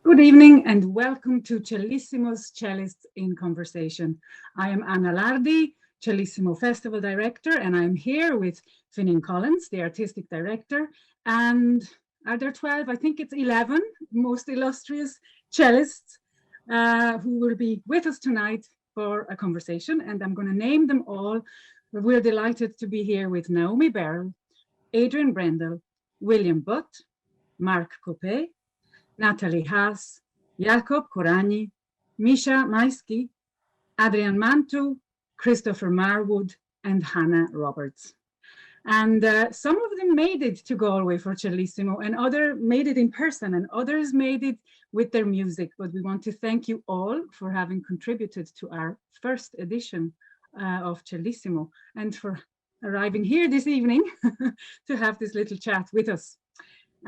Good evening and welcome to Cellissimo's Cellists in Conversation. I am Anna Lardi, Cellissimo Festival Director, and I'm here with Finghin Collins, the Artistic Director, and are there 12? I think it's 11 most illustrious cellists who will be with us tonight for a conversation, and I'm going to name them all. We're delighted to be here with Naomi Berrill, Adrian Brendel, William Butt, Marc Coppey, Natalie Haas, Jakob Koranyi, Mischa Maisky, Adrian Mantu, Christopher Marwood, and Hannah Roberts. And some of them made it to Galway for Cellissimo, and others made it in person, and others made it with their music. But we want to thank you all for having contributed to our first edition of Cellissimo and for arriving here this evening to have this little chat with us.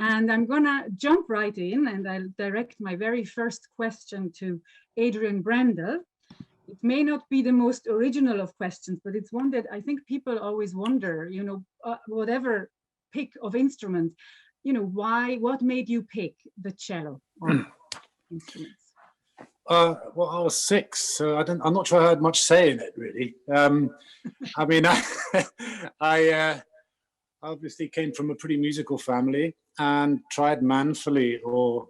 And I'm gonna jump right in, and I'll direct my very first question to Adrian Brendel. It may not be the most original of questions, but it's one that I think people always wonder, you know, whatever pick of instrument, you know, what made you pick the cello or instruments? Well, I was 6, so I'm not sure I had much say in it, really. I mean, I obviously came from a pretty musical family and tried manfully, or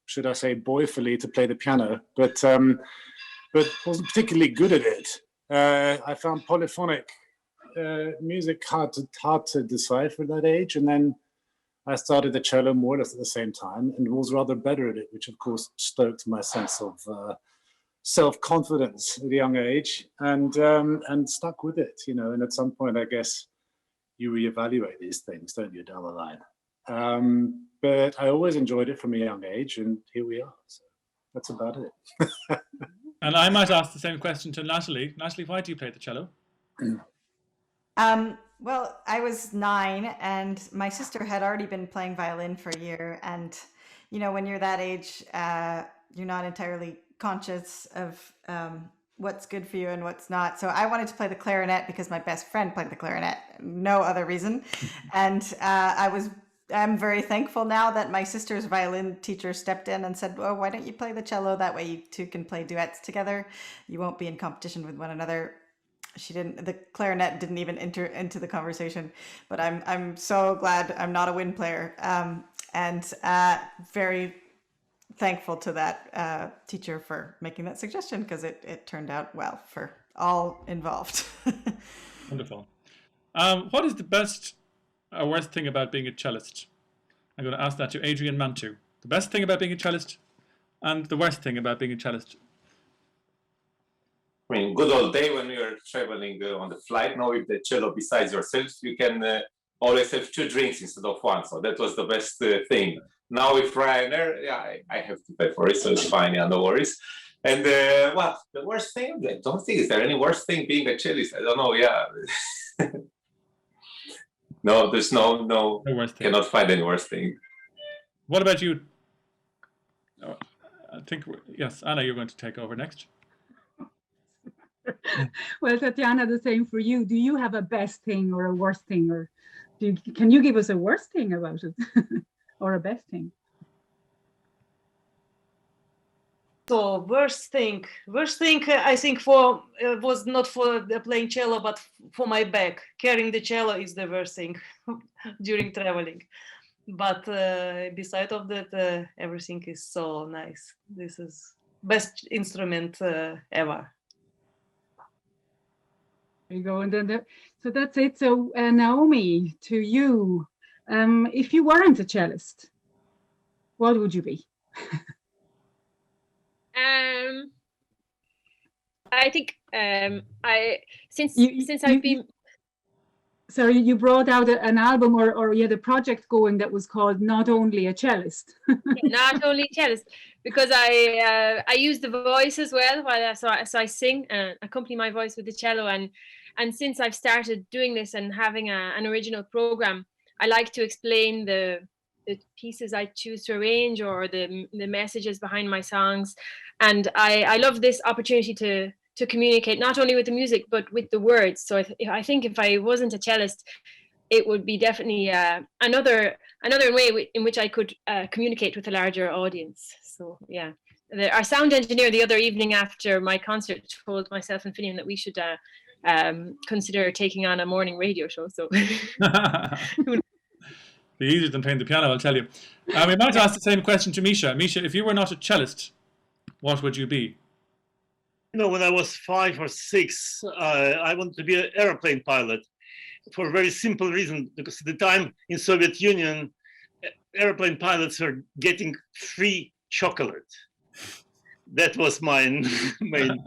should I say boyfully, to play the piano, but wasn't particularly good at it. I found polyphonic music hard to decipher at that age, and then I started the cello more or less at the same time and was rather better at it, which of course stoked my sense of self-confidence at a young age, and stuck with it, you know. And at some point, I guess, you reevaluate these things, don't you, down the line? But I always enjoyed it from a young age, and here we are. So that's about it. And I might ask the same question to Natalie. Natalie, why do you play the cello? Well, I was 9, and my sister had already been playing violin for a year. And, you know, when you're that age, you're not entirely conscious of what's good for you and what's not. So I wanted to play the clarinet because my best friend played the clarinet, no other reason. And I'm very thankful now that my sister's violin teacher stepped in and said, well, why don't you play the cello? That way you two can play duets together. You won't be in competition with one another. The clarinet didn't even enter into the conversation, but I'm so glad I'm not a wind player. And very thankful to that teacher for making that suggestion, because it turned out well for all involved. Wonderful. What is the best or worst thing about being a cellist? I'm going to ask that to Adrian Mantu. The best thing about being a cellist and the worst thing about being a cellist. I mean, good old day when you're traveling on the flight. Now, with the cello besides yourself, you can always have 2 drinks instead of 1. So that was the best thing. Now with Ryanair, yeah, I have to pay for it, so it's fine, yeah, no worries. And what the worst thing? I don't think, is there any worse thing being a cellist? I don't know, yeah. No, there's no worst thing. Cannot find any worse thing. What about you? I think, yes, Anna, you're going to take over next. Well, Tatjana, the same for you. Do you have a best thing or a worst thing, or can you give us a worst thing about it or a best thing? So worst thing I think for was not for the playing cello, but for my back. Carrying the cello is the worst thing during traveling. But beside of that, everything is so nice. This is best instrument ever. There you go. And then so that's it. So Naomi, to you, if you weren't a cellist, what would you be? I think since I've been. So you brought out an album, or you had a project going that was called Not Only a Cellist. Not only cellist, because I use the voice as well while so I sing and accompany my voice with the cello, and since I've started doing this and having an original program, I like to explain the pieces I choose to arrange or the messages behind my songs, and I love this opportunity to communicate not only with the music but with the words. So I think if I wasn't a cellist, it would be definitely another way in which I could communicate with a larger audience. So So yeah, our sound engineer the other evening after my concert told myself and Finghin that we should consider taking on a morning radio show. So be easier than playing the piano, I'll tell you. We might ask the same question to Mischa. Mischa, if you were not a cellist, what would you be? You know, when I was 5 or 6, I wanted to be an airplane pilot for a very simple reason, because at the time in Soviet Union, airplane pilots were getting free chocolate. That was my main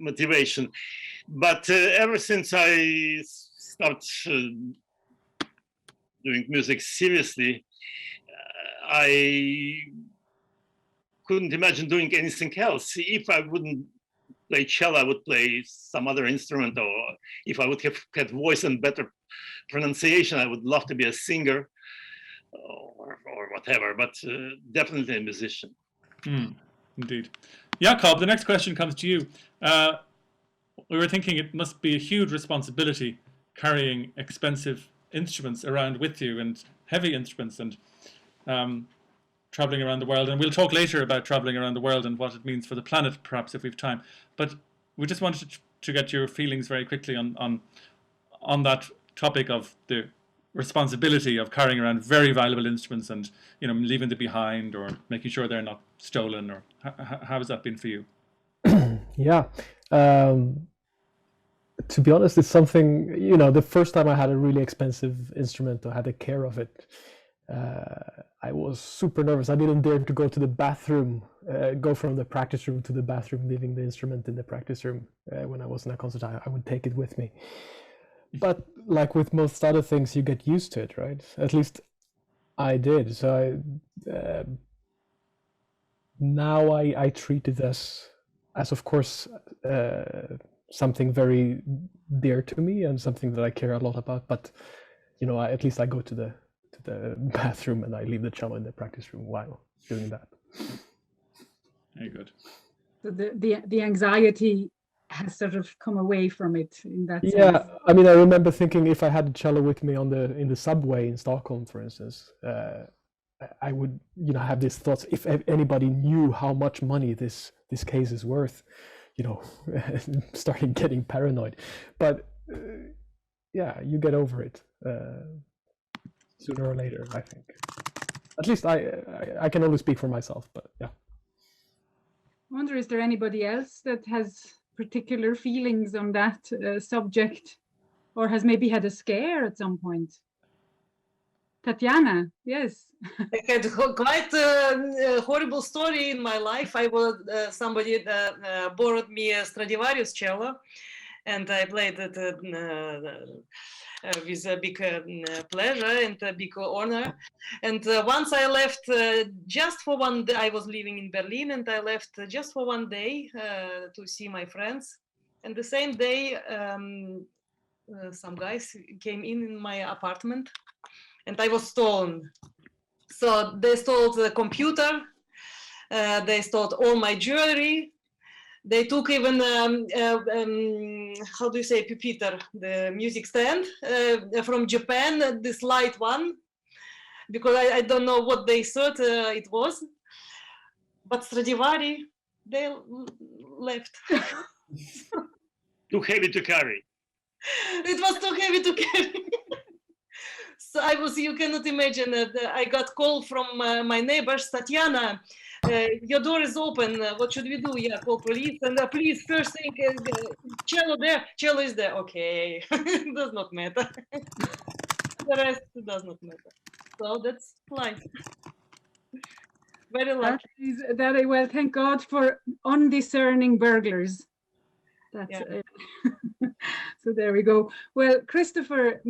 motivation. But ever since I started doing music seriously, I couldn't imagine doing anything else. If I wouldn't play cello, I would play some other instrument, or if I would have had voice and better pronunciation, I would love to be a singer or whatever, but definitely a musician. Indeed. Jakob, the next question comes to you. We were thinking it must be a huge responsibility carrying expensive instruments around with you, and heavy instruments, and traveling around the world. And we'll talk later about traveling around the world and what it means for the planet, perhaps, if we've time. But we just wanted to get your feelings very quickly on that topic of the responsibility of carrying around very valuable instruments and, you know, leaving them behind or making sure they're not stolen. Or how has that been for you? Yeah. To be honest, it's something, you know, the first time I had a really expensive instrument, I had the care of it. I was super nervous. I didn't dare to go to the bathroom, go from the practice room to the bathroom, leaving the instrument in the practice room. When I was in a concert, I would take it with me. But like with most other things, you get used to it, right? At least I did. So now I treat it as of course, something very dear to me and something that I care a lot about. But you know, at least I go to the bathroom and I leave the cello in the practice room while doing that. Very good. So the anxiety has sort of come away from it in that sense. Yeah, I mean, I remember thinking if I had a cello with me in the subway in Stockholm, for instance, I would, you know, have these thoughts. If anybody knew how much money this case is worth, you know, starting getting paranoid. But yeah, you get over it sooner or later, I think. At least I can only speak for myself, but yeah. I wonder, is there anybody else that has particular feelings on that subject, or has maybe had a scare at some point? Tatjana, yes. I had quite a horrible story in my life. Somebody borrowed me a Stradivarius cello, and I played it with a big pleasure and a big honor. And once I left just for one day, I was living in Berlin, and I left just for one day to see my friends. And the same day, some guys came in my apartment, and I was stolen. So they stole the computer, they stole all my jewelry. They took even, how do you say, pupitre, the music stand from Japan, this light one, because I don't know what they thought it was. But Stradivari, they left. Too heavy to carry. It was too heavy to carry. So you cannot imagine that I got call from my neighbors, Tatjana, your door is open, what should we do? Yeah, call police, and please, first thing, cello there, cello is there. Okay, it does not matter. The rest does not matter. So that's life. Very lucky. Well, thank God for undiscerning burglars. That's yeah. So there we go. Well, Christopher,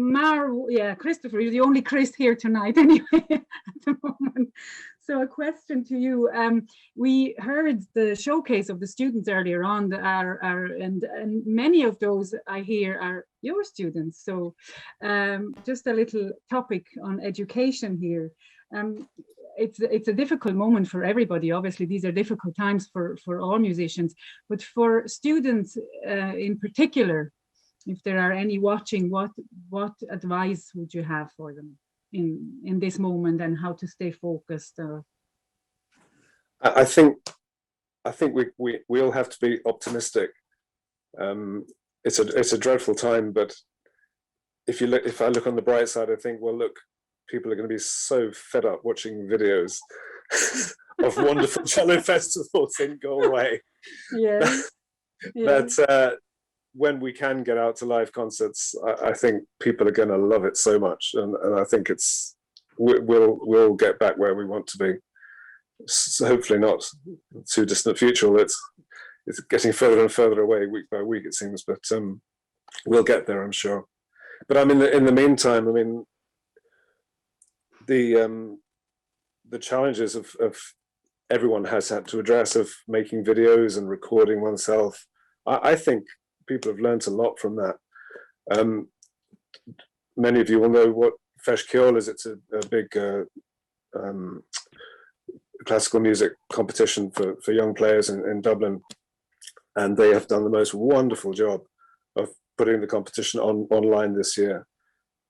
Christopher, you're the only Chris here tonight anyway at the moment. So a question to you. We heard the showcase of the students earlier on, and many of those I hear are your students. So just a little topic on education here. It's a difficult moment for everybody. Obviously, these are difficult times for all musicians, but for students in particular, if there are any watching, what advice would you have for them in this moment and how to stay focused? I think we all have to be optimistic. It's a dreadful time, but if I look on the bright side, I think, well, look, people are going to be so fed up watching videos of wonderful cello festivals and go away. Yeah. That when we can get out to live concerts, I think people are going to love it so much, and I think we'll get back where we want to be. So hopefully not too distant future. It's getting further and further away week by week, it seems, but we'll get there, I'm sure. But I mean, in the meantime, I mean, the challenges of everyone has had to address, of making videos and recording oneself. I think people have learned a lot from that. Many of you will know what Feshkiol is. It's a big classical music competition for young players in Dublin, and they have done the most wonderful job of putting the competition online this year.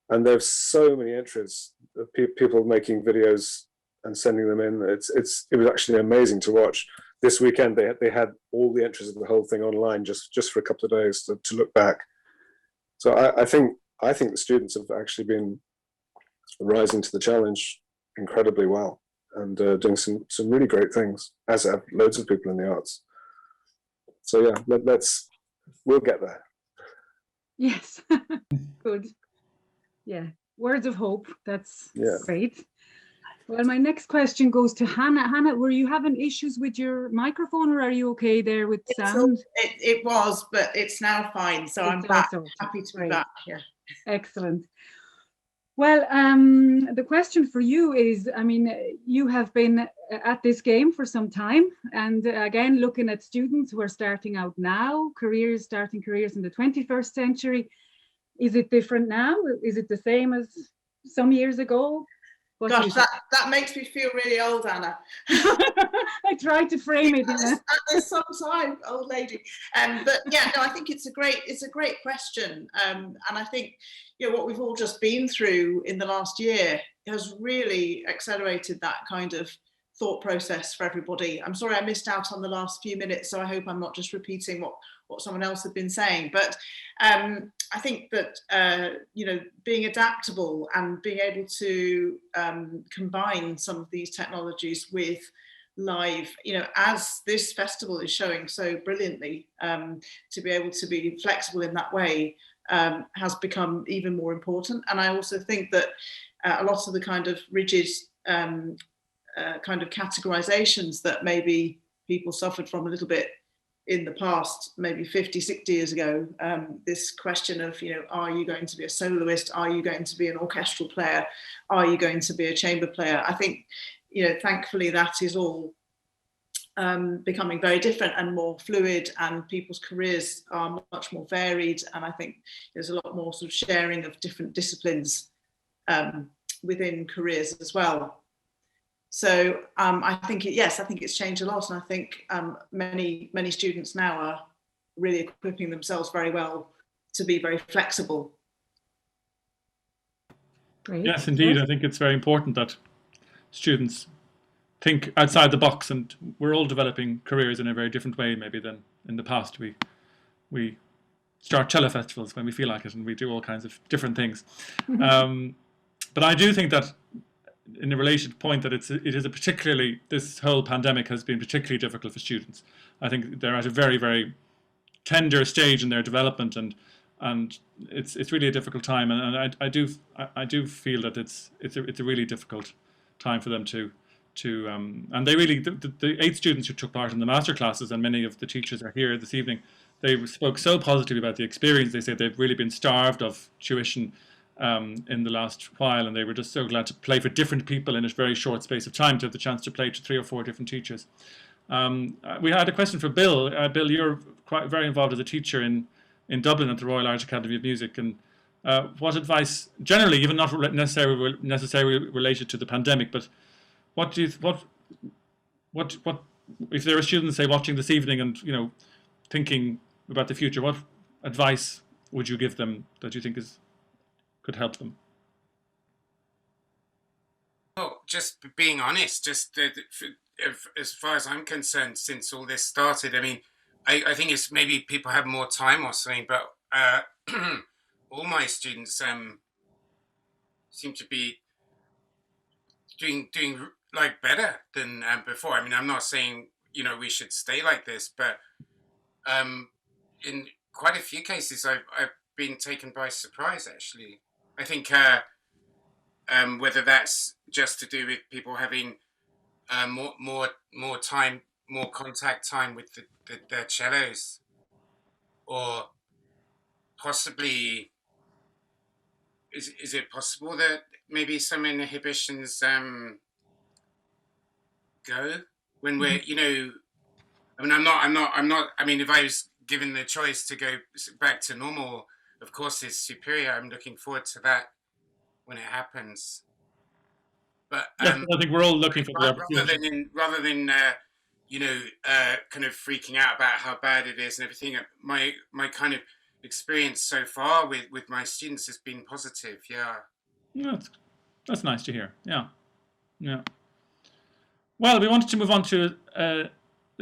And there's so many entries of people making videos and sending them in. It was actually amazing to watch. This weekend they had all the entries of the whole thing online just for a couple of days to look back. So I think the students have actually been rising to the challenge incredibly well, and doing some really great things, as have loads of people in the arts. So yeah, we'll get there. Yes. Good. Yeah. Words of hope. That's great. Well, my next question goes to Hannah. Hannah, were you having issues with your microphone, or are you okay there with sound? It was, but it's now fine. So I'm back. Happy to be back. Yeah. Excellent. Well, the question for you is, I mean, you have been at this game for some time, and again, looking at students who are starting out now, starting careers in the 21st century. Is it different now? Is it the same as some years ago? Gosh, that makes me feel really old, Anna. I tried to frame it. There's some time, old lady. But yeah, no, I think it's a great question. And I think, you know, what we've all just been through in the last year has really accelerated that kind of thought process for everybody. I'm sorry I missed out on the last few minutes, so I hope I'm not just repeating what someone else had been saying. But I think that, you know, being adaptable and being able to combine some of these technologies with live, you know, as this festival is showing so brilliantly, to be able to be flexible in that way has become even more important. And I also think that a lot of the kind of rigid kind of categorizations that maybe people suffered from a little bit in the past, maybe 50, 60 years ago, this question of, you know, are you going to be a soloist? Are you going to be an orchestral player? Are you going to be a chamber player? I think, you know, thankfully that is all becoming very different and more fluid, and people's careers are much more varied. And I think there's a lot more sort of sharing of different disciplines within careers as well. So I think it's changed a lot, and I think many students now are really equipping themselves very well to be very flexible. Great. Yes, indeed. I think it's very important that students think outside the box, and we're all developing careers in a very different way maybe than in the past. We start cello festivals when we feel like it, and we do all kinds of different things. But I do think that, in a related point, that it is a particularly, this whole pandemic has been particularly difficult for students. I think they're at a very, very tender stage in their development, and it's really a difficult time. And I do feel that it's a really difficult time for them to and they really, the 8 students who took part in the master classes, and many of the teachers are here this evening, they spoke so positively about the experience. They said they've really been starved of tuition in the last while, and they were just so glad to play for different people in a very short space of time, to have the chance to play to 3 or 4 different teachers. We had a question for Bill. Bill, you're very involved as a teacher in Dublin at the Royal Irish Academy of Music, and what advice, generally, even not necessarily related to the pandemic, but what if there are students, say, watching this evening and, you know, thinking about the future, what advice would you give them that you think could help them? Oh, just being honest. Just as far as I'm concerned, since all this started, I mean, I think it's maybe people have more time or something, but all my students seem to be doing like better than before. I mean, I'm not saying, you know, we should stay like this, but in quite a few cases, I've been taken by surprise, actually. I think whether that's just to do with people having more time, more contact time with their cellos, or possibly is it possible that maybe some inhibitions go when we're, you know, I mean, I'm not, I mean, if I was given the choice to go back to normal, of course it's superior. I'm looking forward to that when it happens. But yes, I think we're all looking for the rather than you know, kind of freaking out about how bad it is and everything. My kind of experience so far with my students has been positive. Yeah. That's nice to hear. Yeah. Yeah. Well, we wanted to move on to a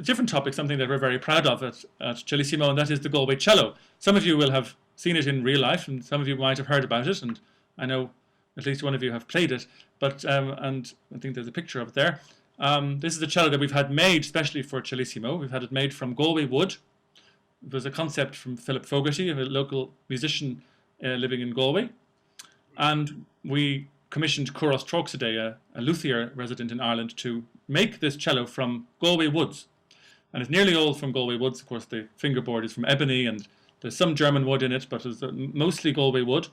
different topic, something that we're very proud of at Cellissimo, and that is the Galway cello. Some of you will have seen it in real life, and some of you might have heard about it, and I know at least one of you have played it, but and I think there's a picture of it there. This is a cello that we've had made specially for Cellissimo. We've had it made from Galway wood. It was a concept from Philip Fogarty, a local musician living in Galway. And we commissioned Curos Troxide, a luthier resident in Ireland, to make this cello from Galway woods. And it's nearly all from Galway woods. Of course, the fingerboard is from ebony, and there's some German wood in it, but it's mostly Galway wood.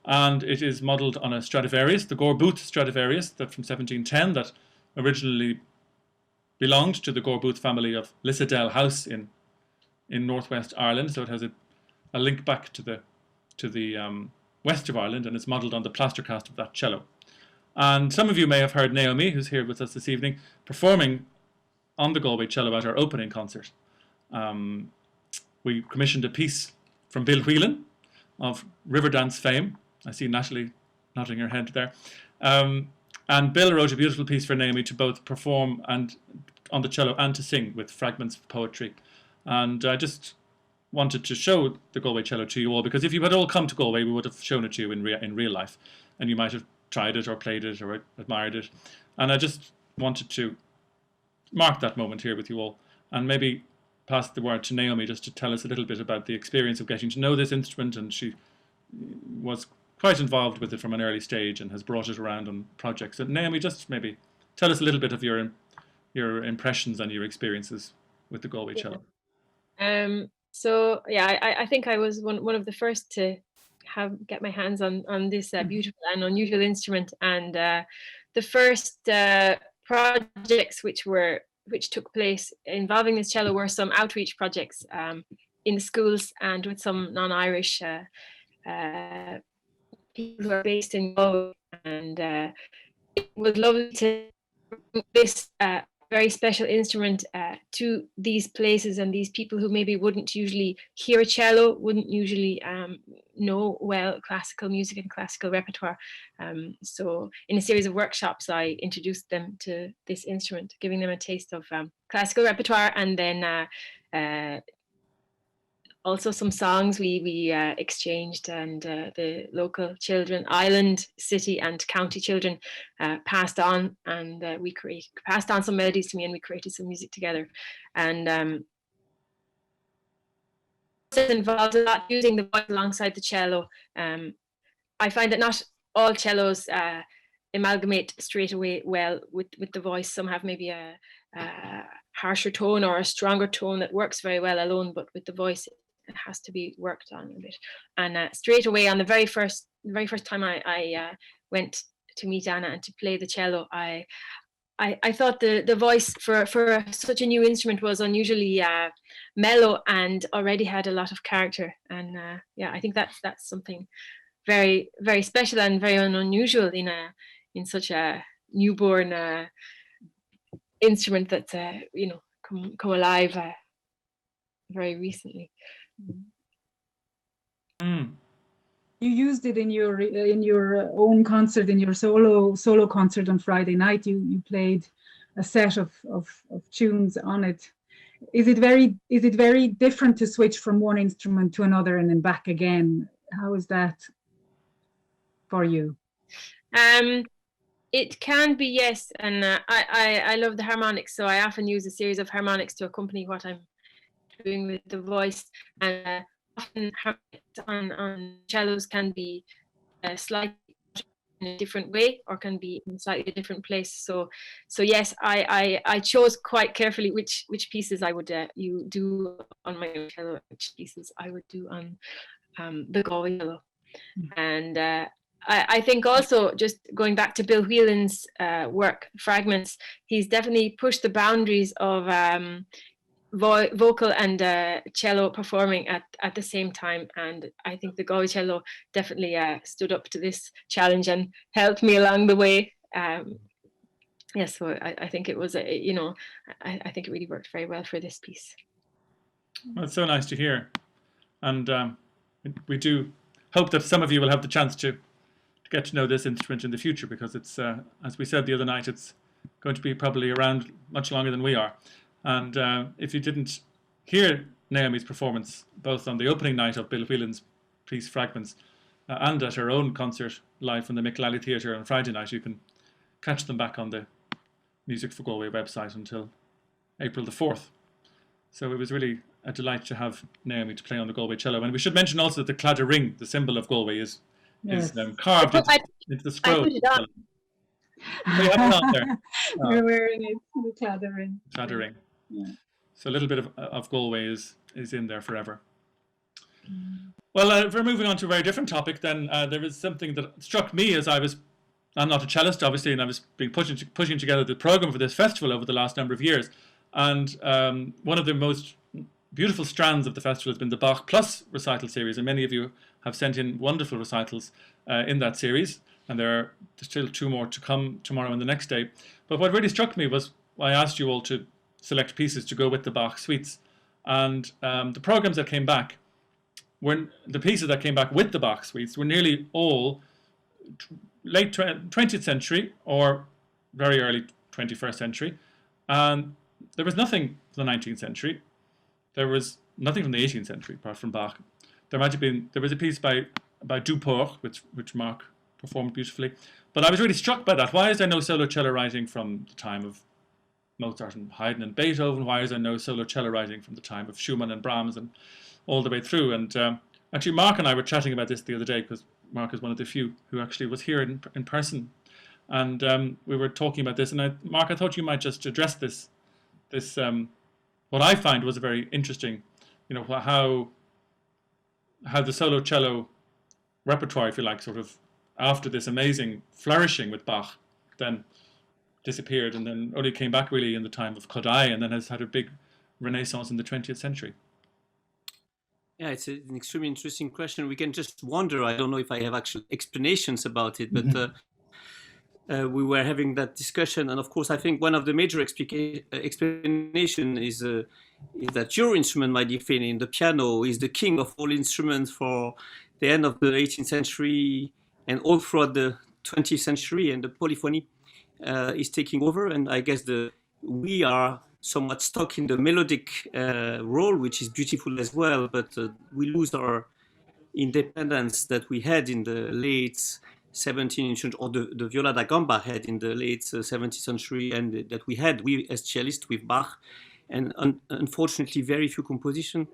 And it is modelled on a Stradivarius, the Gore-Booth Stradivarius, that from 1710, that originally belonged to the Gore-Booth family of Lissadell House in northwest Ireland. So it has a link back to the west of Ireland, and it's modelled on the plaster cast of that cello. And some of you may have heard Naomi, who's here with us this evening, performing on the Galway cello at our opening concert. We commissioned a piece from Bill Whelan of Riverdance fame. I see Natalie nodding her head there. And Bill wrote a beautiful piece for Naomi to both perform and on the cello and to sing with fragments of poetry. And I just wanted to show the Galway cello to you all, because if you had all come to Galway, we would have shown it to you in real life, and you might have tried it or played it or admired it. And I just wanted to mark that moment here with you all, and maybe pass the word to Naomi just to tell us a little bit about the experience of getting to know this instrument. And she was quite involved with it from an early stage and has brought it around on projects. And Naomi, just maybe tell us a little bit of your impressions and your experiences with the Galway cello. So yeah, I think I was one of the first to get my hands on this beautiful and unusual instrument, and the first projects which took place involving this cello were some outreach projects in the schools and with some non-Irish people who are based in Galway, and it was lovely to bring this very special instrument to these places and these people who maybe wouldn't usually hear a cello, wouldn't usually know well classical music and classical repertoire. So in a series of workshops, I introduced them to this instrument, giving them a taste of classical repertoire, and then also some songs we exchanged, and the local children, island, city and county children passed on, and we passed on some melodies to me, and we created some music together. And it involves a lot using the voice alongside the cello. I find that not all cellos amalgamate straight away well with the voice. Some have maybe a harsher tone or a stronger tone that works very well alone, but with the voice it has to be worked on a bit. And straight away on the very first time I went to meet Anna and to play the cello, I thought the voice for such a new instrument was unusually mellow and already had a lot of character. And yeah, I think that's something very, very special and very unusual in such a newborn instrument that's come alive very recently. You used it in your own concert, in your solo concert on Friday night. You played a set of tunes on it. Is it very different to switch from one instrument to another and then back again? How is that for you? It can be, yes, and I love the harmonics, so I often use a series of harmonics to accompany what I'm doing with the voice. And often harmonics on cellos can be slightly in a different way, or can be in a slightly different place. So yes, I chose quite carefully which pieces I would do on my own cello, which pieces I would do on the Galway cello. And I think also, just going back to Bill Whelan's work, Fragments, he's definitely pushed the boundaries of vocal and cello performing at the same time. And I think the Galway cello definitely stood up to this challenge and helped me along the way. Yes, so I think it was, I think it really worked very well for this piece. Well, it's so nice to hear. And we do hope that some of you will have the chance to get to know this instrument in the future, because it's, as we said the other night, it's going to be probably around much longer than we are. And if you didn't hear Naomi's performance, both on the opening night of Bill Whelan's piece Fragments and at her own concert live from the Micklally Theatre on Friday night, you can catch them back on the Music for Galway website until April the 4th. So it was really a delight to have Naomi to play on the Galway cello. And we should mention also that the Claddagh ring, the symbol of Galway, is carved into the scroll. I put it on. So you have it on there. We're wearing it, the Claddagh ring. Claddagh ring. Yeah. So a little bit of Galway is in there forever. Well, if we're moving on to a very different topic, then there was something that struck me as I'm not a cellist, obviously, and I was pushing together the program for this festival over the last number of years. And one of the most beautiful strands of the festival has been the Bach Plus recital series, and many of you have sent in wonderful recitals in that series, and there's still 2 more to come tomorrow and the next day. But what really struck me was I asked you all to select pieces to go with the Bach suites, and the programs that came back the pieces that came back with the Bach suites were nearly all late 20th century or very early 21st century, and there was nothing from the 19th century. There was nothing from the 18th century apart from Bach. There was a piece by Duport, which Marc performed beautifully. But I was really struck by that. Why is there no solo cello writing from the time of Mozart and Haydn and Beethoven? Why is there no solo cello writing from the time of Schumann and Brahms and all the way through? And actually, Marc and I were chatting about this the other day, because Marc is one of the few who actually was here in person. And we were talking about this. And Marc, I thought you might just address this what I find was a very interesting, how the solo cello repertoire, if you like, sort of after this amazing flourishing with Bach, then disappeared and then only came back really in the time of Koranyi, and then has had a big renaissance in the 20th century. Yeah, it's an extremely interesting question. We can just wonder. I don't know if I have actual explanations about it, but we were having that discussion, and of course, I think one of the major explanation is that your instrument, my dear Finghin, the piano, is the king of all instruments for the end of the 18th century and all throughout the 20th century, and the polyphony is taking over. And I guess we are somewhat stuck in the melodic role, which is beautiful as well, but we lose our independence that we had in the late 17th or the viola da gamba had in the late 17th century, and that we as cellists with Bach, and unfortunately very few composition.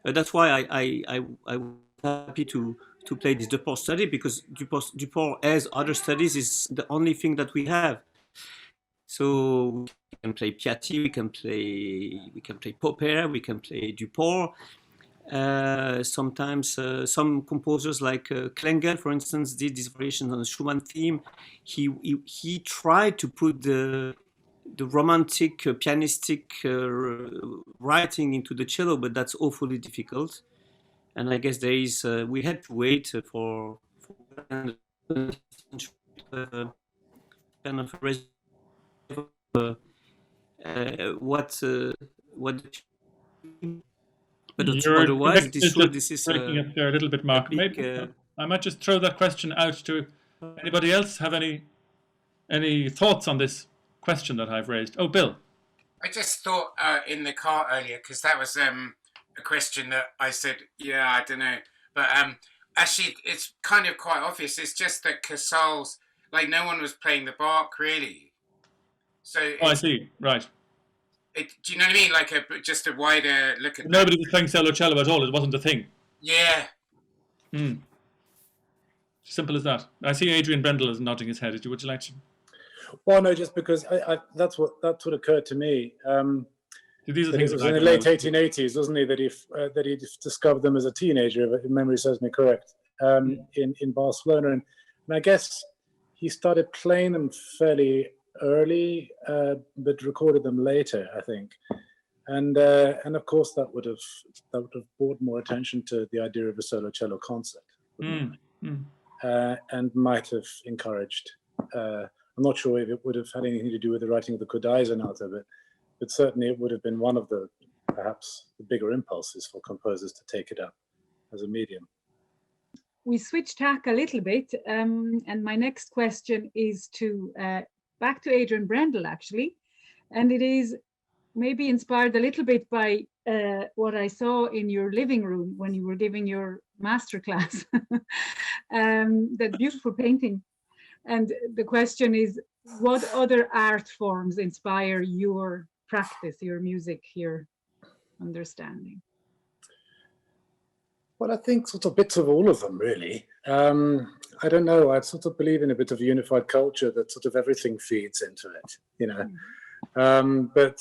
That's why I was happy to play this Duport study, because Duport, as other studies, is the only thing that we have. So we can play Piatti, we can play Popper, we can play Duport. Sometimes some composers like Klengel, for instance, did this variation on the Schumann theme. He tried to put the romantic pianistic writing into the cello, but that's awfully difficult. And I guess there is we had to wait for kind of what. But otherwise, this is breaking up there a little bit, Marc. Maybe I might just throw that question out to anybody else. Have any thoughts on this question that I've raised. Oh, Bill. I just thought in the car earlier, because that was a question that I said, yeah, I don't know. But actually, it's kind of quite obvious. It's just that Casals, like, no one was playing the Bach, really. So I see. Right. Do you know what I mean? Like just a wider look at Nobody was playing solo cello at all. It wasn't a thing. Yeah. Simple as that. I see Adrian Brendel is nodding his head. Would you like to? Well, no, just because that's what occurred to me. These are it things was that in the late 1880s, wasn't he, that he discovered them as a teenager, if memory serves me correct, in Barcelona, and I guess he started playing them fairly early, but recorded them later, I think, and of course that would have brought more attention to the idea of a solo cello concert, and might have encouraged. I'm not sure if it would have had anything to do with the writing of the Kodai Sonata, but certainly it would have been one of the perhaps the bigger impulses for composers to take it up as a medium. We switched tack a little bit, and my next question is back to Adrian Brendel, actually, and it is maybe inspired a little bit by what I saw in your living room when you were giving your masterclass, that beautiful painting. And the question is, what other art forms inspire your practice, your music, your understanding? Well, I think sort of bits of all of them, really. I don't know. I sort of believe in a bit of unified culture that sort of everything feeds into it, you know. But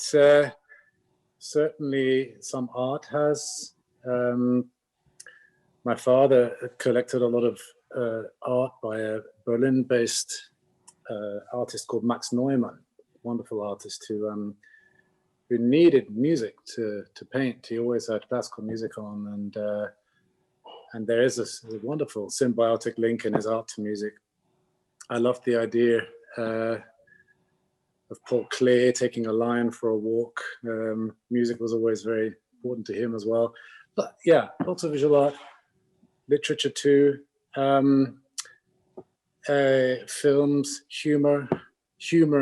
certainly some art has. My father collected a lot of art by a Berlin-based artist called Max Neumann, wonderful artist who needed music to paint. He always had classical music on, and there is a wonderful symbiotic link in his art to music. I loved the idea of Paul Klee taking a lion for a walk. Music was always very important to him as well. But yeah, lots of visual art, literature too, films, humor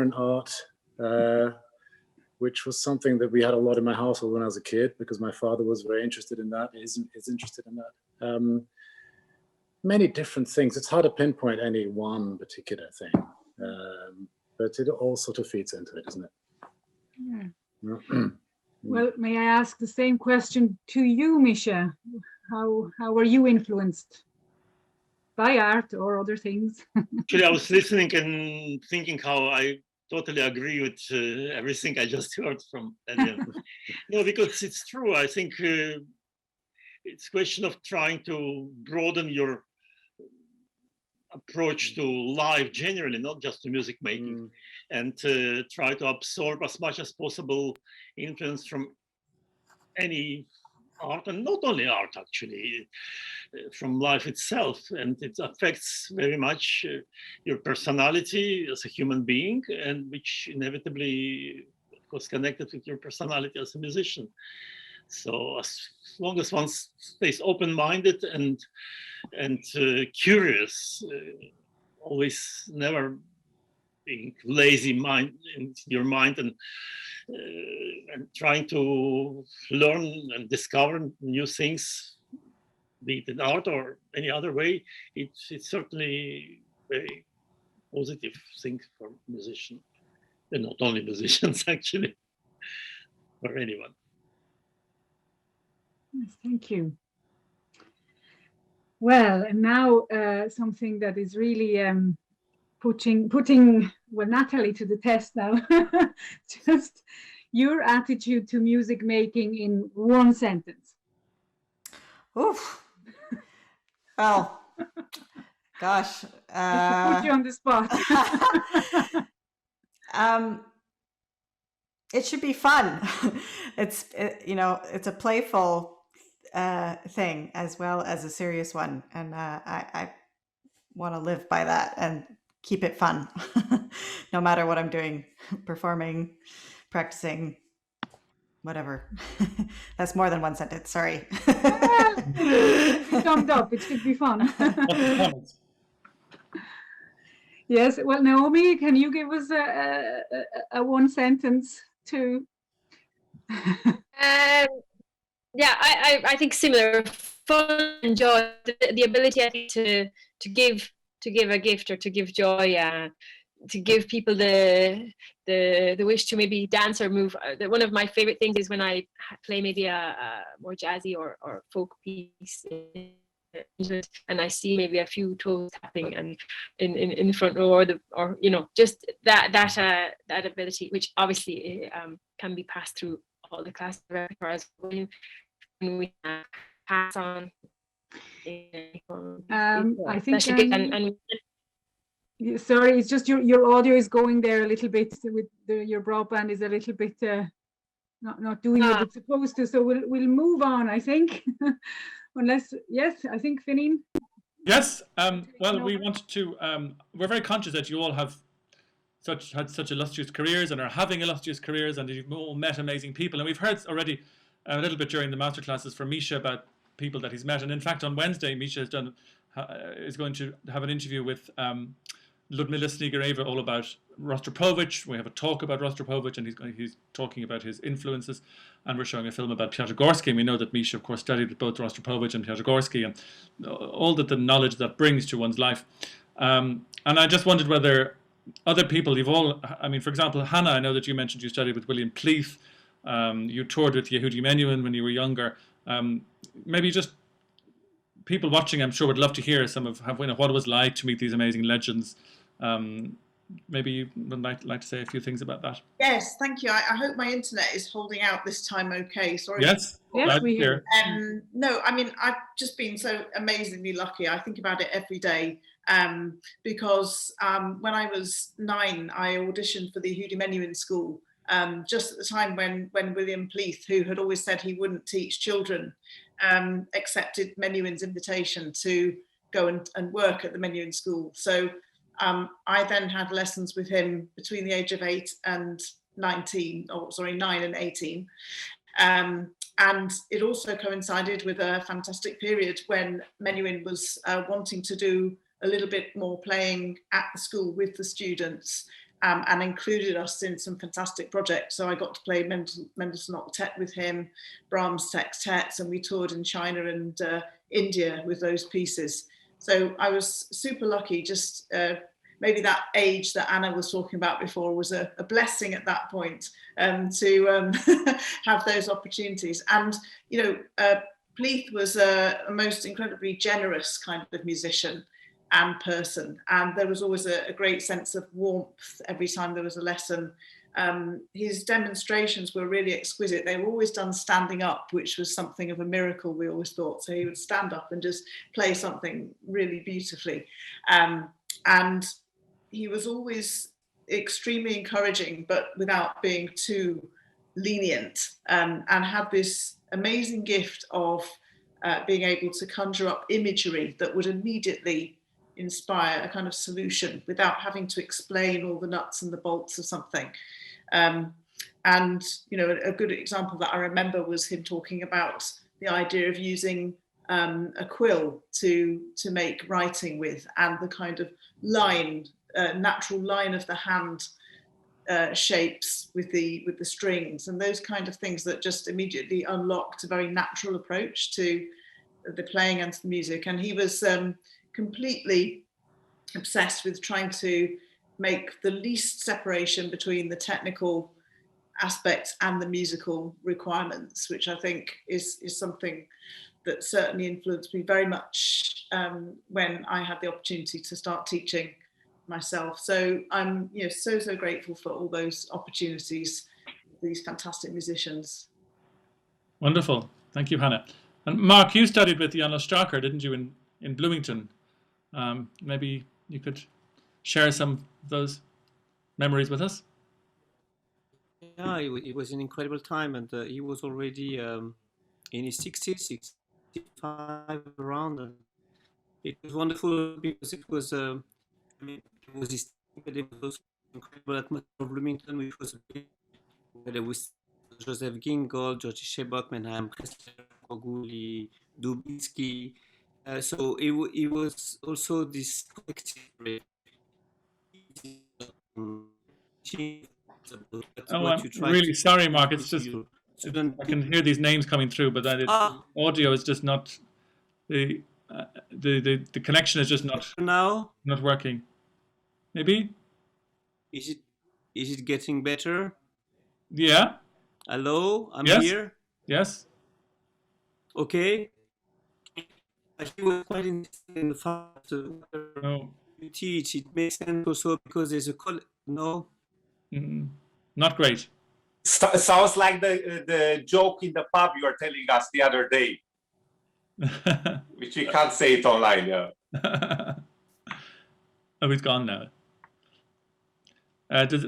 and art, which was something that we had a lot in my household when I was a kid, because my father was very interested in that, is interested in that. Many different things. It's hard to pinpoint any one particular thing, but it all sort of feeds into it, isn't it? Yeah. Well, may I ask the same question to you, Mischa? How were you influenced by art or other things? Actually, I was listening and thinking how I totally agree with everything I just heard from Adrian. No, because it's true. I think it's a question of trying to broaden your approach to life generally, not just to music making, and try to absorb as much as possible influence from any art, and not only art actually, from life itself, and it affects very much your personality as a human being, and which inevitably, of course, connected with your personality as a musician. So as long as one stays open-minded and curious, always never being lazy mind in your mind, and trying to learn and discover new things, be it in art or any other way, it's certainly a very positive thing for musicians, and not only musicians actually, for anyone. Yes, thank you. Well, and now something that is really putting well, Natalie to the test now. Just your attitude to music making in one sentence. Oof. Well, gosh. Put you on the spot. It should be fun. It's a playful thing as well as a serious one, and I want to live by that and keep it fun, no matter what I'm doing, performing, practicing, whatever. That's more than one sentence. Sorry. Summed up. It should be fun. Yes, well, Naomi, can you give us a one sentence to? Yeah, I think similar. Fun and joy, the ability, I think, to give a gift or to give joy, to give people the wish to maybe dance or move. One of my favorite things is when I play maybe a more jazzy or folk piece, and I see maybe a few toes tapping and in the front row, or you know, just that ability, which obviously can be passed through all the class repertoire as well. And we pass on. I think. Sorry, it's just your audio is going there a little bit with your broadband is a little bit not doing what it's supposed to. So we'll move on, I think. Unless, yes, I think Finghin. Yes. Well, we wanted to. We're very conscious that you all have had such illustrious careers and are having illustrious careers, and you've all met amazing people. And we've heard already a little bit during the masterclasses from Mischa about people that he's met. And in fact, on Wednesday, Mischa is going to have an interview with Ludmila Snigareva all about Rostropovich. We have a talk about Rostropovich, and he's talking about his influences. And we're showing a film about Piotr Górsky. And we know that Mischa, of course, studied with both Rostropovich and Piotr Górsky, and all that the knowledge that brings to one's life. And I just wondered whether other people, I mean, for example, Hannah, I know that you mentioned you studied with William Pleath. You toured with Yehudi Menuhin when you were younger. Maybe just people watching, I'm sure, would love to hear some of what it was like to meet these amazing legends. Maybe you would like to say a few things about that. Yes, thank you. I hope my internet is holding out this time okay. Sorry. Yes, we hear. No, I mean, I've just been so amazingly lucky. I think about it every day because when I was 9, I auditioned for the Yehudi Menuhin School just at the time when William Pleath, who had always said he wouldn't teach children, accepted Menuhin's invitation to go and work at the Menuhin School. So I then had lessons with him between the age of 8 and 19, or sorry, 9 and 18. And it also coincided with a fantastic period when Menuhin was wanting to do a little bit more playing at the school with the students, and included us in some fantastic projects. So I got to play Mendelssohn Octet with him, Brahms sextets, and we toured in China and India with those pieces. So I was super lucky. Just maybe that age that Anna was talking about before was a blessing at that point to have those opportunities. And, you know, Pleath was a most incredibly generous kind of musician and person. And there was always a great sense of warmth every time there was a lesson. His demonstrations were really exquisite. They were always done standing up, which was something of a miracle, we always thought. So he would stand up and just play something really beautifully. And he was always extremely encouraging, but without being too lenient, and had this amazing gift of being able to conjure up imagery that would immediately inspire a kind of solution without having to explain all the nuts and the bolts of something. And, you know, a good example that I remember was him talking about the idea of using a quill to make writing with, and the kind of line, natural line of the hand shapes with the strings, and those kind of things that just immediately unlocked a very natural approach to the playing and the music. And he was completely obsessed with trying to make the least separation between the technical aspects and the musical requirements, which I think is something that certainly influenced me very much when I had the opportunity to start teaching myself. So I'm so grateful for all those opportunities, these fantastic musicians. Wonderful. Thank you, Hannah. And Marc, you studied with Janos Straker, didn't you, in Bloomington? Maybe you could share some of those memories with us? Yeah, it was an incredible time, and he was already in his 60s, 65 around. It was wonderful because it was, it was this, but it was incredible atmosphere of Bloomington, which was whether with Joseph Gingold, Georgi Shebok, Menachem Kressler, Koguli, Dubinsky. So it was also this collective. Oh, I'm really sorry, Marc. It's just I can hear these names coming through, but the audio is just not the connection is just not working. Maybe. Is it getting better? Yeah. Hello, I'm yes. here. Yes. Okay. I think we're quite interested in the fact that you teach. It makes sense also because there's a no. Not great. Sounds like the joke in the pub you were telling us the other day, which we can't say it online. Yeah. Oh, he's gone now. Does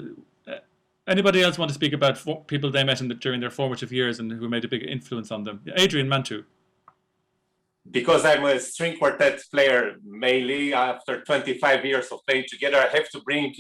anybody else want to speak about people they met during their formative years and who made a big influence on them? Adrian, Mantu. Because I'm a string quartet player mainly, after 25 years of playing together, I have to bring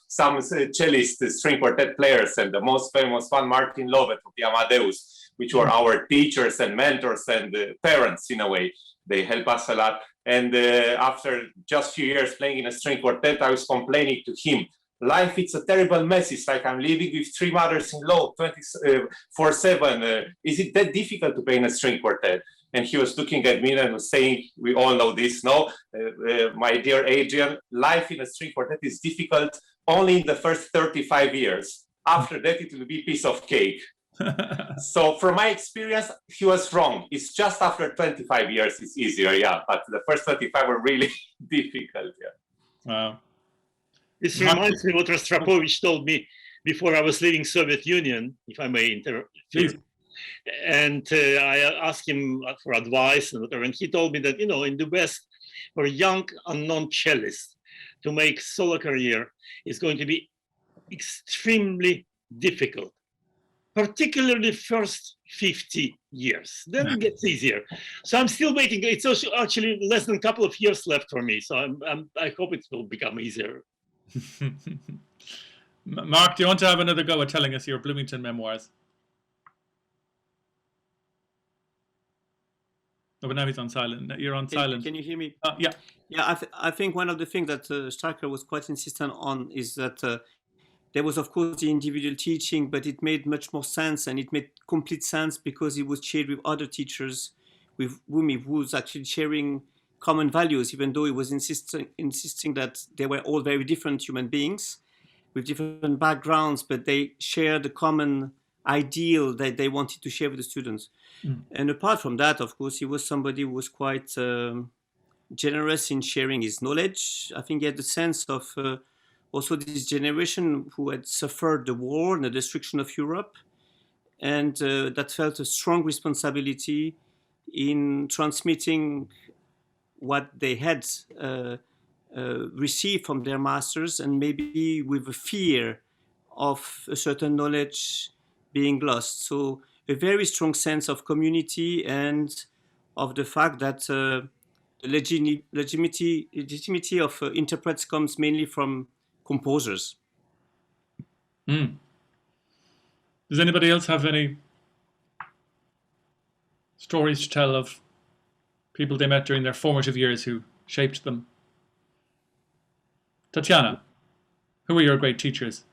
some cellist string quartet players, and the most famous one, Martin Lovet of the Amadeus, which were our teachers and mentors and parents in a way. They help us a lot. And after just a few years playing in a string quartet, I was complaining to him, life, it's a terrible mess. It's like I'm living with 3 mothers-in-law 24/7. Is it that difficult to play in a string quartet? And he was looking at me and was saying, we all know this, no? My dear Adrian, life in a string quartet is difficult only in the first 35 years. After that, it will be a piece of cake. So from my experience, he was wrong. It's just after 25 years, it's easier, yeah. But the first 25 were really difficult, yeah. Wow. This reminds me what Rostropovich told me before I was leaving Soviet Union, if I may interfere. And I asked him for advice and whatever, and he told me that, you know, in the West, for a young unknown cellist to make solo career is going to be extremely difficult, particularly first 50 years. Then it gets easier. So I'm still waiting. It's also actually less than a couple of years left for me. So I hope it will become easier. Marc, do you want to have another go at telling us your Bloomington memoirs? Oh, but now he's on silent. You're on silent. Can you hear me? Yeah. Yeah, I think one of the things that Stryker was quite insistent on is that there was, of course, the individual teaching, but it made much more sense, and it made complete sense because he was shared with other teachers with whom he was actually sharing common values, even though he was insisting that they were all very different human beings with different backgrounds, but they shared the common ideal that they wanted to share with the students. And apart from that, of course, he was somebody who was quite generous in sharing his knowledge. I think he had the sense of also this generation who had suffered the war and the destruction of Europe, and that felt a strong responsibility in transmitting what they had received from their masters, and maybe with a fear of a certain knowledge being lost. So a very strong sense of community and of the fact that the legitimacy of interprets comes mainly from composers. Does anybody else have any stories to tell of people they met during their formative years who shaped them? Tatjana, who were your great teachers?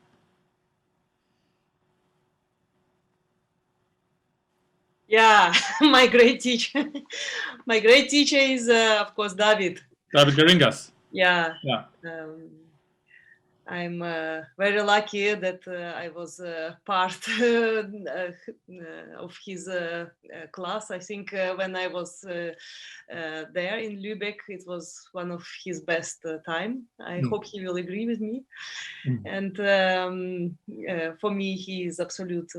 Yeah, my great teacher. My great teacher is, of course, David. David Geringas. Yeah. Yeah. I'm very lucky that I was part of his class. I think when I was there in Lübeck, it was one of his best time. I hope he will agree with me. And for me, he is absolute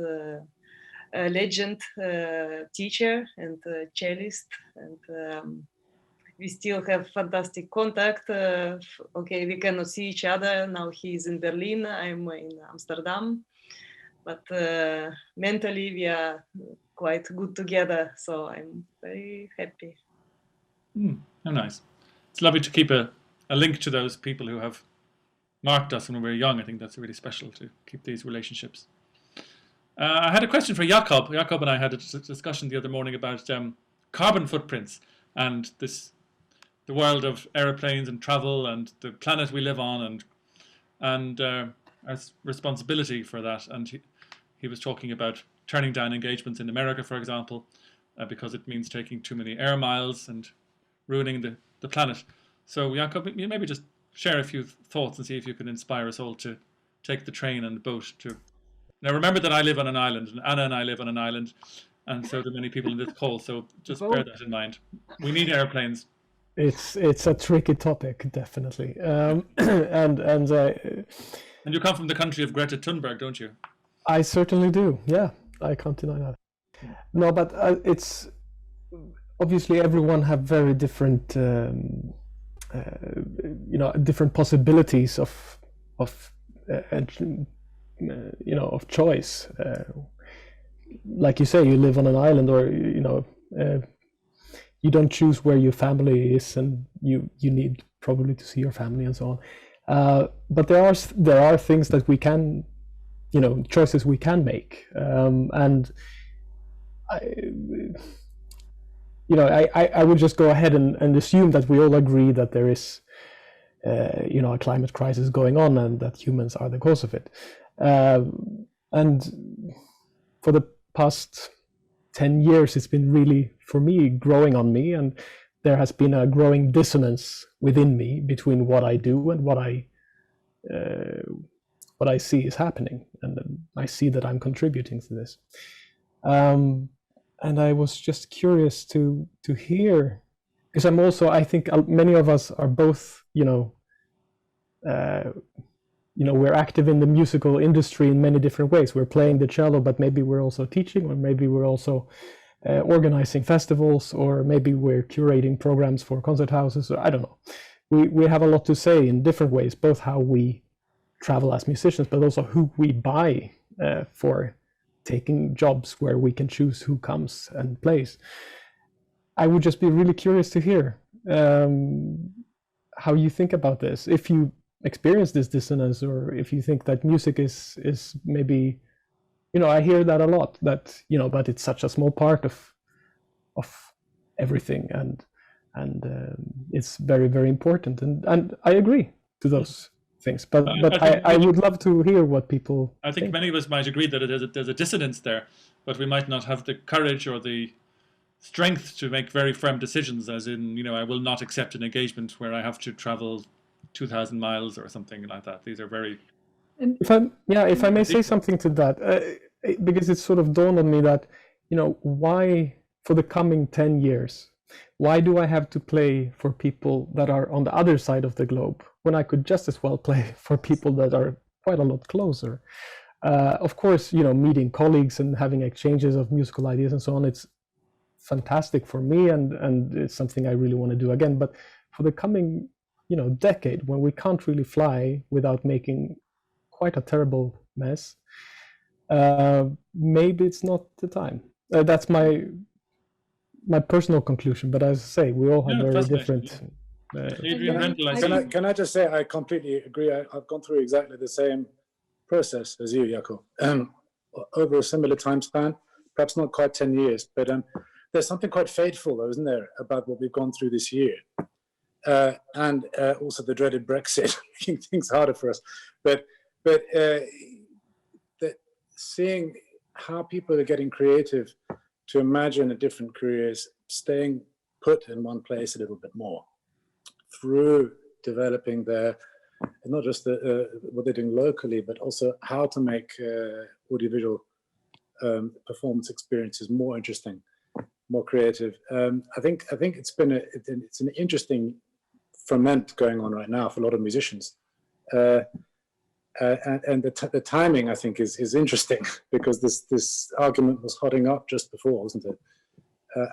legend teacher and cellist, and we still have fantastic contact. Okay, we cannot see each other now. He's in Berlin, I'm in Amsterdam, but mentally we are quite good together, so I'm very happy. How nice. It's lovely to keep a link to those people who have marked us when we were young. I think that's really special to keep these relationships. I had a question for Jakob. Jakob and I had a discussion the other morning about carbon footprints and the world of aeroplanes and travel and the planet we live on, and and as responsibility for that. And he was talking about turning down engagements in America, for example, because it means taking too many air miles and ruining the planet. So Jakob, you maybe just share a few thoughts and see if you can inspire us all to take the train and the boat to. Now remember that I live on an island, and Anna and I live on an island, and so do many people in this call. So just bear that in mind. We need airplanes. It's a tricky topic, definitely. And you come from the country of Greta Thunberg, don't you? I certainly do. Yeah, I can't deny that. No, but it's obviously everyone have very different, different possibilities of choice. Like you say, you live on an island, or you don't choose where your family is, and you need probably to see your family and so on. But there are things that we can, choices we can make, and I would just go ahead and assume that we all agree that there is, a climate crisis going on, and that humans are the cause of it. And for the past 10 years, it's been really, for me, growing on me, and there has been a growing dissonance within me between what I do and what I see is happening, and I see that I'm contributing to this. And I was just curious to hear, because I think many of us are both, we're active in the musical industry in many different ways. We're playing the cello, but maybe we're also teaching, or maybe we're also organizing festivals, or maybe we're curating programs for concert houses, or I don't know. We have a lot to say in different ways, both how we travel as musicians, but also who we buy for taking jobs where we can choose who comes and plays. I would just be really curious to hear how you think about this, if you experience this dissonance, or if you think that music is maybe, I hear that a lot, that, but it's such a small part of everything, and it's very, very important, and I agree to those things, but I would love to hear what people think. Many of us might agree that there's a dissonance there, but we might not have the courage or the strength to make very firm decisions, as in, I will not accept an engagement where I have to travel 2,000 miles or something like that. These are very... If I may say something to that, because it sort of dawned on me that, why, for the coming 10 years, why do I have to play for people that are on the other side of the globe, when I could just as well play for people that are quite a lot closer? Of course, meeting colleagues and having exchanges of musical ideas and so on, it's fantastic for me, and it's something I really want to do again. But for the coming, decade, when we can't really fly without making quite a terrible mess, maybe it's not the time. That's my personal conclusion, but as I say, we all have very different. Adrian, can I just say I completely agree. I've gone through exactly the same process as you, Jakob, over a similar time span, perhaps not quite 10 years, but there's something quite fateful, though, isn't there, about what we've gone through this year, and also the dreaded Brexit, making things harder for us. But seeing how people are getting creative to imagine a different careers, staying put in one place a little bit more, through developing not just what they're doing locally, but also how to make audiovisual performance experiences more interesting, more creative. I think it's an interesting ferment going on right now for a lot of musicians. And the timing, I think, is interesting, because this argument was hotting up just before, wasn't it?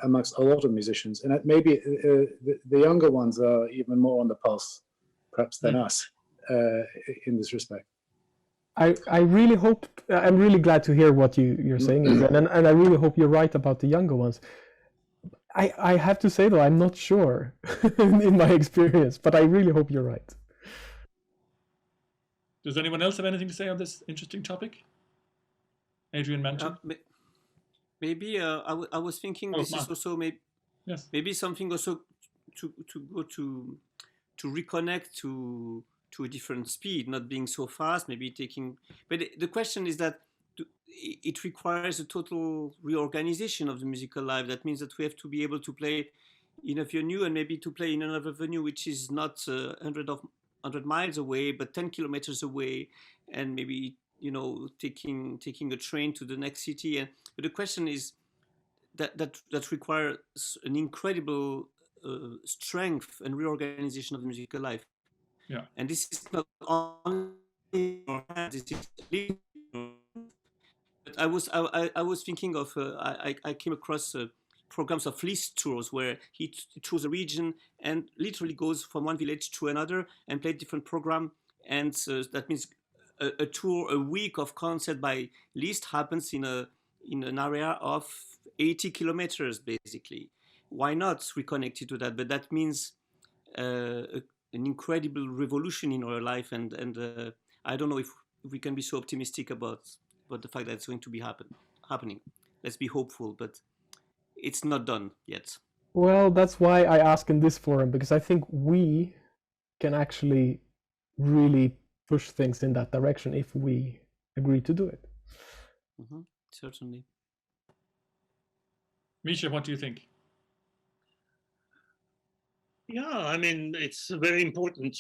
Amongst a lot of musicians, and maybe the younger ones are even more on the pulse, perhaps, than us in this respect. I really hope. I'm really glad to hear what you're saying, and I really hope you're right about the younger ones. I have to say, though, I'm not sure in my experience, but I really hope you're right. Does anyone else have anything to say on this interesting topic? Adrian Mantu? Maybe I was thinking this is also maybe something also to go to reconnect to to a different speed, not being so fast, maybe taking. But the question is that it requires a total reorganization of the musical life. That means that we have to be able to play in a venue and maybe to play in another venue which is not 100 miles away, but 10 kilometers away, and maybe taking a train to the next city. And but the question is that requires an incredible strength and reorganization of the musical life. Yeah. And this is not only in our hands. This is. But I was thinking of I came across programs of Liszt tours where he chose a region and literally goes from one village to another and play different program, and that means a tour, a week of concert by Liszt happens in an area of 80 kilometers basically. Why not reconnect it to that? But that means an incredible revolution in our life, and I don't know if we can be so optimistic about the fact that it's going to be happening. Let's be hopeful, but it's not done yet. Well, that's why I ask in this forum, because I think we can actually really push things in that direction if we agree to do it. Mm-hmm. Certainly. Mischa, what do you think? Yeah, I mean, it's a very important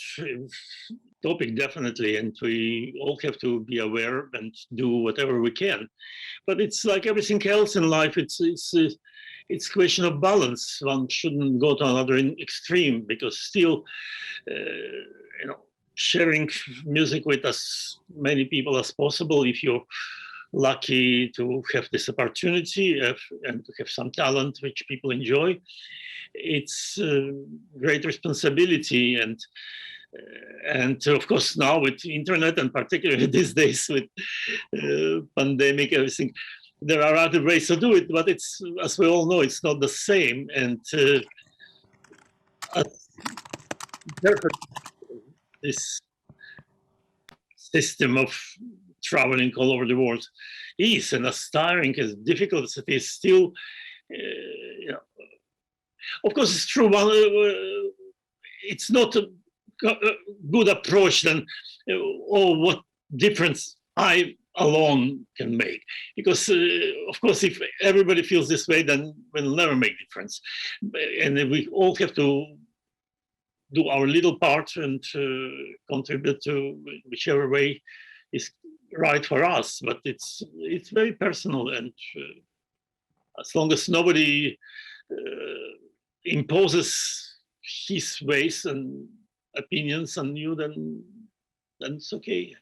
topic, definitely, and we all have to be aware and do whatever we can. But it's like everything else in life. It's a question of balance. One shouldn't go to another extreme, because still, sharing music with as many people as possible, if you're lucky to have this opportunity and to have some talent which people enjoy, it's a great responsibility. And of course now with internet, and particularly these days with pandemic, everything, there are other ways to do it, but it's, as we all know, it's not the same. And this system of traveling all over the world is, and as tiring, as difficult as it is, still, of course, it's true. It's not a good approach then, what difference I alone can make. Because, of course, if everybody feels this way, then we'll never make difference. And we all have to do our little part and contribute to whichever way is right for us. But it's very personal, and as long as nobody imposes his ways and opinions on you, then it's okay.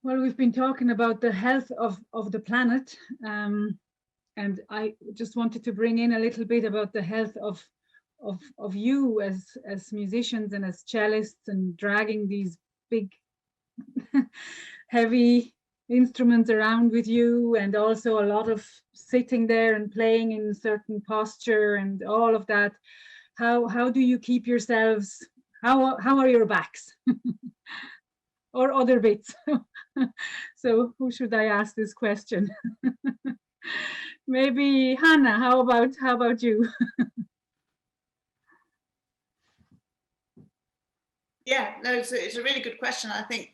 Well, we've been talking about the health of the planet, and I just wanted to bring in a little bit about the health of you as musicians and as cellists, and dragging these big heavy instruments around with you, and also a lot of sitting there and playing in certain posture and all of that. How do you keep yourselves, how are your backs or other bits? So who should I ask this question? Maybe Hannah, how about you? Yeah, no, it's a really good question. I think,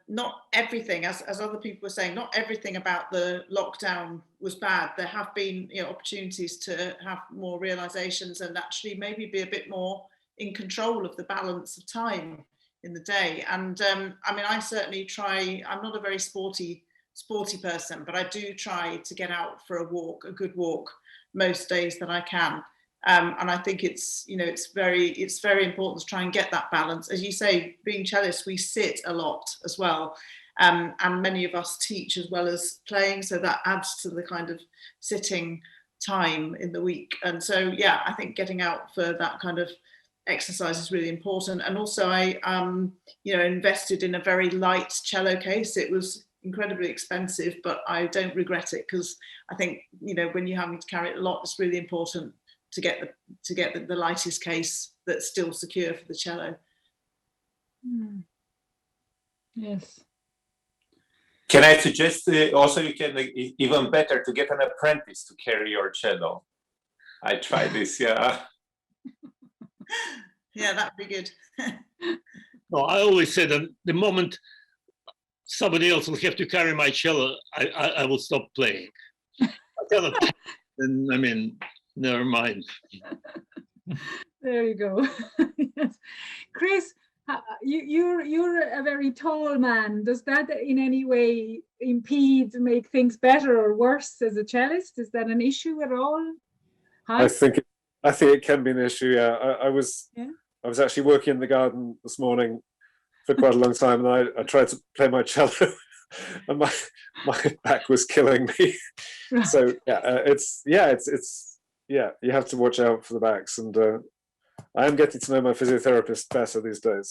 not everything, as other people were saying, not everything about the lockdown was bad. There have been, opportunities to have more realizations and actually maybe be a bit more in control of the balance of time in the day. And I mean, I certainly try. I'm not a very sporty person, but I do try to get out for a good walk most days that I can. And I think it's very important to try and get that balance. As you say, being cellists, we sit a lot as well. And many of us teach as well as playing, so that adds to the kind of sitting time in the week. And so, yeah, I think getting out for that kind of exercise is really important. And also I, invested in a very light cello case. It was incredibly expensive, but I don't regret it, because I think, when you're having to carry it a lot, it's really important to get the lightest case that's still secure for the cello. Yes. Can I suggest also you can even better to get an apprentice to carry your cello? I tried this, yeah. Yeah, that'd be good. No, I always say that the moment somebody else will have to carry my cello, I will stop playing. I cannot. And I mean, never mind. There you go. Yes. Chris, you're a very tall man. Does that in any way impede, make things better or worse as a cellist? Is that an issue at all? I think it can be an issue. Yeah, I was actually working in the garden this morning for quite a long time, and I tried to play my cello, and my back was killing me. Right. So you have to watch out for the backs, and I am getting to know my physiotherapist better these days.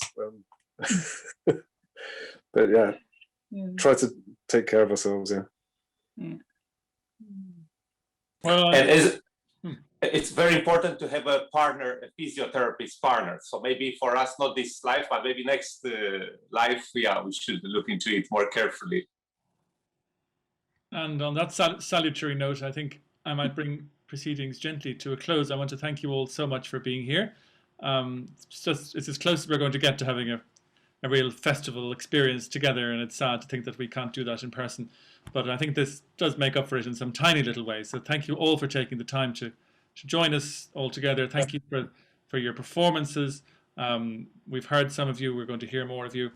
But yeah, try to take care of ourselves. Yeah. Well, and it's very important to have a partner, a physiotherapist partner. So maybe for us, not this life, but maybe next life, we should look into it more carefully. And on that salutary note, I think I might bring proceedings gently to a close. I want to thank you all so much for being here. It's as close as we're going to get to having a real festival experience together, and it's sad to think that we can't do that in person. But I think this does make up for it in some tiny little ways. So thank you all for taking the time to join us all together. Thank you for your performances. We've heard some of you. We're going to hear more of you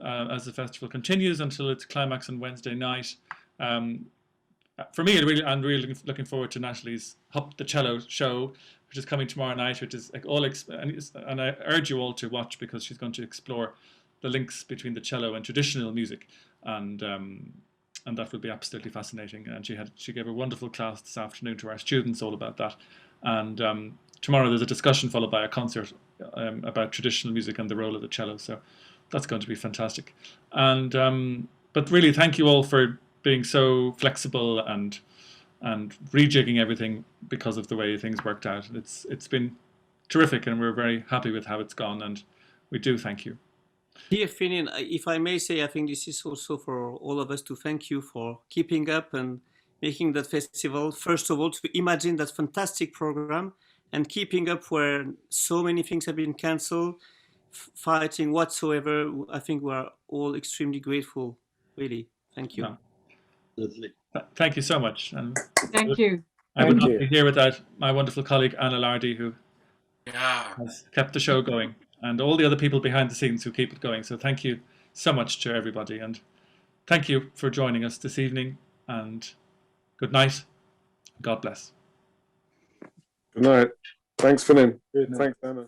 as the festival continues until its climax on Wednesday night. For me, I'm really looking forward to Natalie's Hop the Cello show, which is coming tomorrow night, which is and I urge you all to watch, because she's going to explore the links between the cello and traditional music, and that will be absolutely fascinating. And she gave a wonderful class this afternoon to our students all about that. And tomorrow there's a discussion followed by a concert about traditional music and the role of the cello. So that's going to be fantastic. And but really, thank you all for being so flexible and rejigging everything because of the way things worked out. It's been terrific, and we're very happy with how it's gone, and we do thank you. Dear Finghin, if I may say, I think this is also for all of us to thank you for keeping up and making that festival. First of all, to imagine that fantastic program and keeping up where so many things have been cancelled, fighting whatsoever. I think we are all extremely grateful. Really, thank you. Yeah. Thank you so much. And thank you. I would not be here without my wonderful colleague Anna Lardi, who has kept the show going, and all the other people behind the scenes who keep it going. So thank you so much to everybody, and thank you for joining us this evening, and good night. God bless. Good night. Thanks, Finghin. Thanks, Anna.